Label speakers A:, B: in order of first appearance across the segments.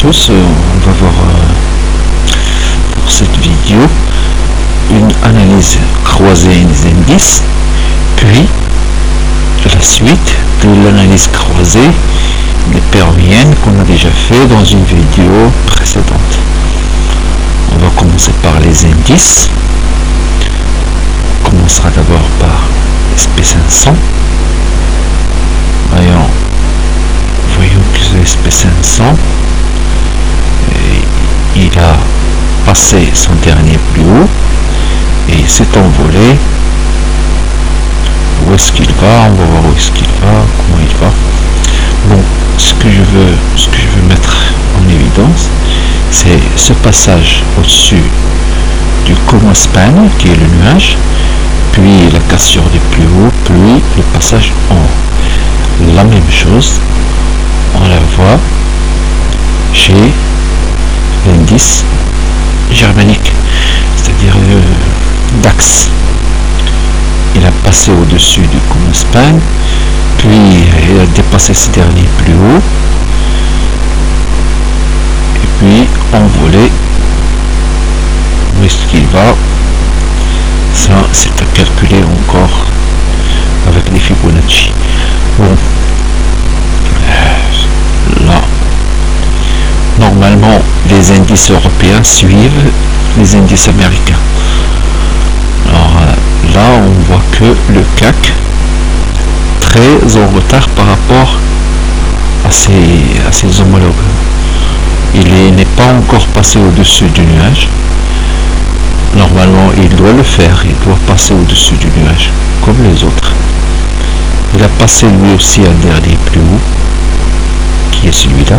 A: tous, on va voir pour cette vidéo une analyse croisée des indices, puis la suite de l'analyse croisée des péroviennes qu'on a déjà fait dans une vidéo précédente. On va commencer par les indices. On commencera d'abord par SP500. Voyons que ce SP500, il a passé son dernier plus haut et s'est envolé. Où est-ce qu'il va? On va voir où est-ce qu'il va, comment il va. Bon, ce que je veux mettre en évidence, c'est ce passage au-dessus du coma span, qui est le nuage, puis la cassure du plus haut, puis le passage en haut. La même chose, on la voit chez l'indice germanique, c'est-à-dire DAX. Il a passé au-dessus du coma span, puis il a dépassé ses derniers plus haut, et puis envolé. Où est-ce qu'il va? Ça, c'est à calculer encore avec les Fibonacci. Bon, là, normalement, les indices européens suivent les indices américains. Alors là, on voit que le CAC très en retard par rapport à ses homologues. Il n'est pas encore passé au-dessus du nuage. Normalement, il doit le faire, il doit passer au-dessus du nuage, comme les autres. Il a passé lui aussi un dernier plus haut, qui est celui-là.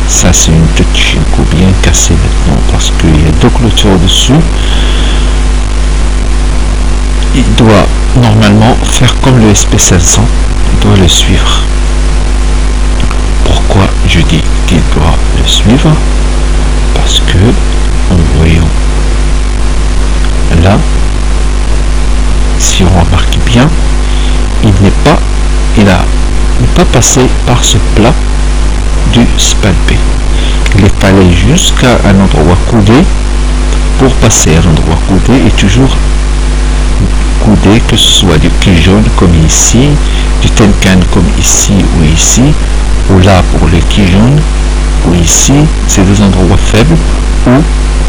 A: Ça, c'est une tête Shinko bien cassée maintenant, parce qu'il y a deux clôtures au-dessus. Il doit normalement faire comme le SP500, il doit le suivre. Pourquoi je dis qu'il doit le suivre? Parce que, en voyant là, si on remarque bien, il n'a pas passé par ce plat du span P. Il est allé jusqu'à un endroit coudé pour passer à l'endroit coudé et toujours coudé, que ce soit du Kijun comme ici, du Tenkan comme ici ou ici, ou là pour le Kijun ou ici, c'est des endroits faibles où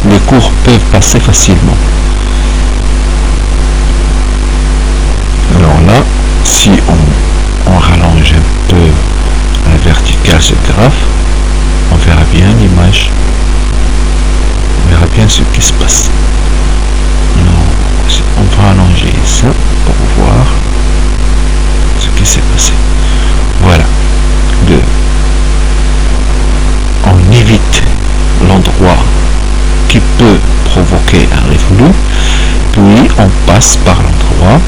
A: les cours peuvent passer facilement. Alors là, si on rallonge un peu à la verticale ce graphe, on verra bien l'image, on verra bien ce qui se passe. Alors, on va allonger ça pour voir ce qui s'est passé. Voilà. On évite l'endroit qui peut provoquer un révolu, puis on passe par l'endroit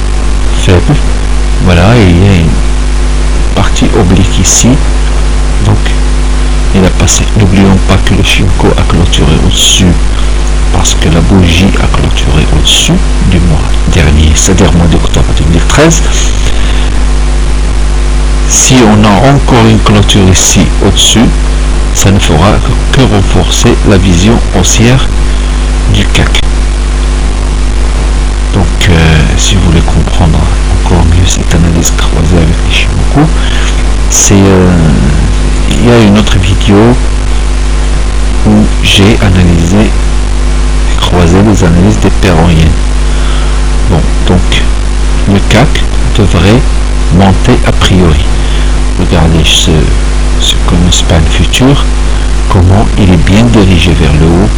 A: faible. Voilà, et il y a une partie oblique ici, donc il a passé. N'oublions pas que le Shinko a clôturé au-dessus, parce que la bougie a clôturé au-dessus du mois dernier, c'est-à-dire mois d'octobre 2013. Si on a encore une clôture ici au-dessus, ça ne fera que renforcer la vision haussière du CAC. Donc, si vous voulez comprendre encore mieux cette analyse croisée avec les Shimoku, il y a une autre vidéo où j'ai analysé et croisé les analyses des péroviennes. Bon, donc le CAC devrait monter a priori. Regardez ce coma span futur, comment il est bien dirigé vers le haut,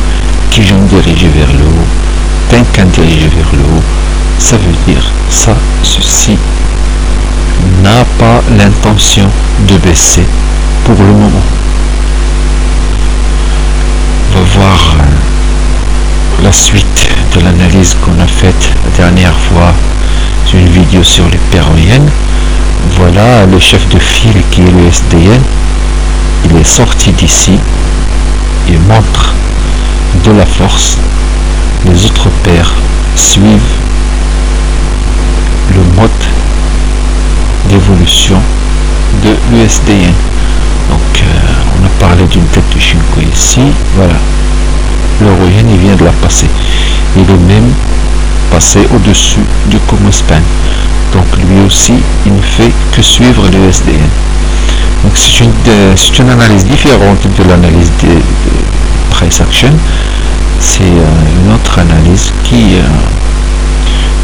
A: Kijun dirigé vers le haut, Tenkan dirigé vers le haut. Ça veut dire ça, ceci n'a pas l'intention de baisser pour le moment. On va voir la suite de l'analyse qu'on a faite la dernière fois sur une vidéo sur les péroviennes. Voilà le chef de file qui est le SDN. Il est sorti d'ici. Il montre de la force. Les autres paires suivent le mode d'évolution de l'USDN. Donc on n'a parlait d'une tête de Shinko ici, voilà. L'euro yen, il vient de la passer. Il est même passé au-dessus du Kumo span. Donc lui aussi, il ne fait que suivre le USDN. Donc c'est une analyse différente de l'analyse de price action. C'est une autre analyse qui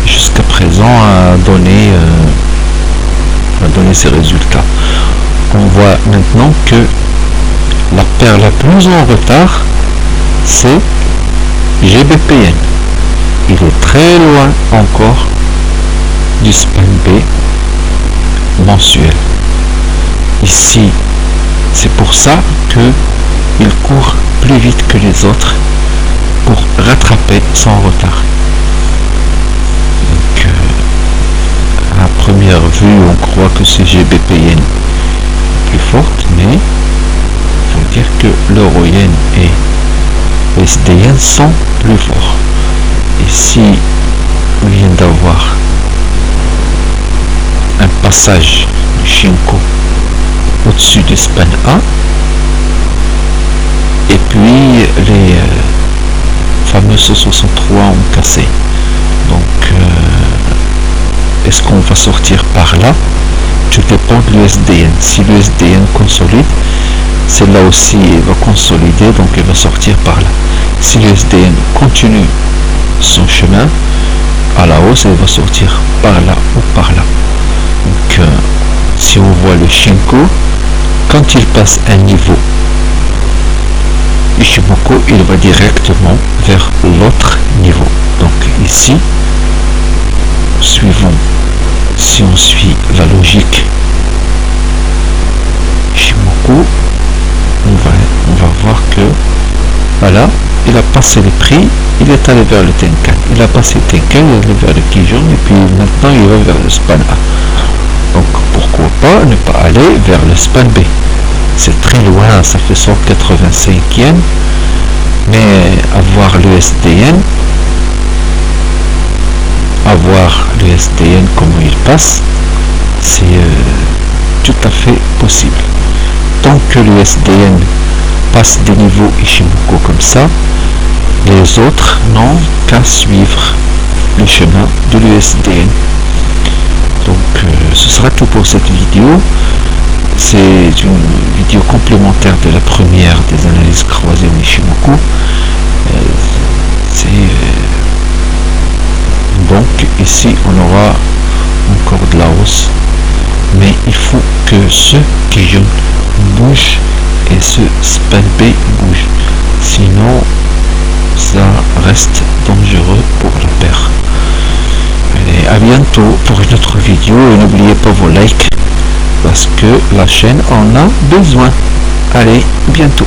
A: jusqu'à présent a donné ses résultats. On voit maintenant que la paire la plus en retard, c'est GBPN. Il est très loin encore du span B mensuel. Ici, c'est pour ça qu'il court plus vite que les autres pour rattraper son retard. Donc, à première vue, on croit que c'est GBPN plus forte, mais il faut dire que l'euro yen et le SDN sont plus forts. Ici, on vient d'avoir un passage du Shinko au-dessus du span A, et puis les fameux 63 ont cassé. Donc est-ce qu'on va sortir par là? Tout dépend de l'USDN. Si l'USDN consolide, celle-là aussi va consolider, donc elle va sortir par là. Si l'USDN continue son chemin à la hausse, elle va sortir par là ou par là. Donc si on voit le Shinko, quand il passe un niveau Ichimoku, il va directement vers l'autre niveau. Donc ici, si on suit la logique Ichimoku, on va voir que voilà, il a passé les prix, il est allé vers le Tenkan, il a passé le Tenkan, il est allé vers le Kijun, et puis maintenant il va vers le span A. Donc pourquoi pas ne pas aller vers le span B? C'est très loin, ça fait 185 yens, mais avoir le SDN, comment il passe, c'est tout à fait possible. Tant que le SDN passe des niveaux Ichimoku comme ça, les autres n'ont qu'à suivre le chemin de l'USDN. Donc ce sera tout pour cette vidéo. C'est une vidéo complémentaire de la première des analyses croisées en Ichimoku. Donc ici on aura encore de la hausse, mais il faut que ce Kijun bouge et ce span B bouge, sinon ça reste dangereux pour la paire. Allez, à bientôt pour une autre vidéo, et n'oubliez pas vos likes parce que la chaîne en a besoin. Allez, bientôt.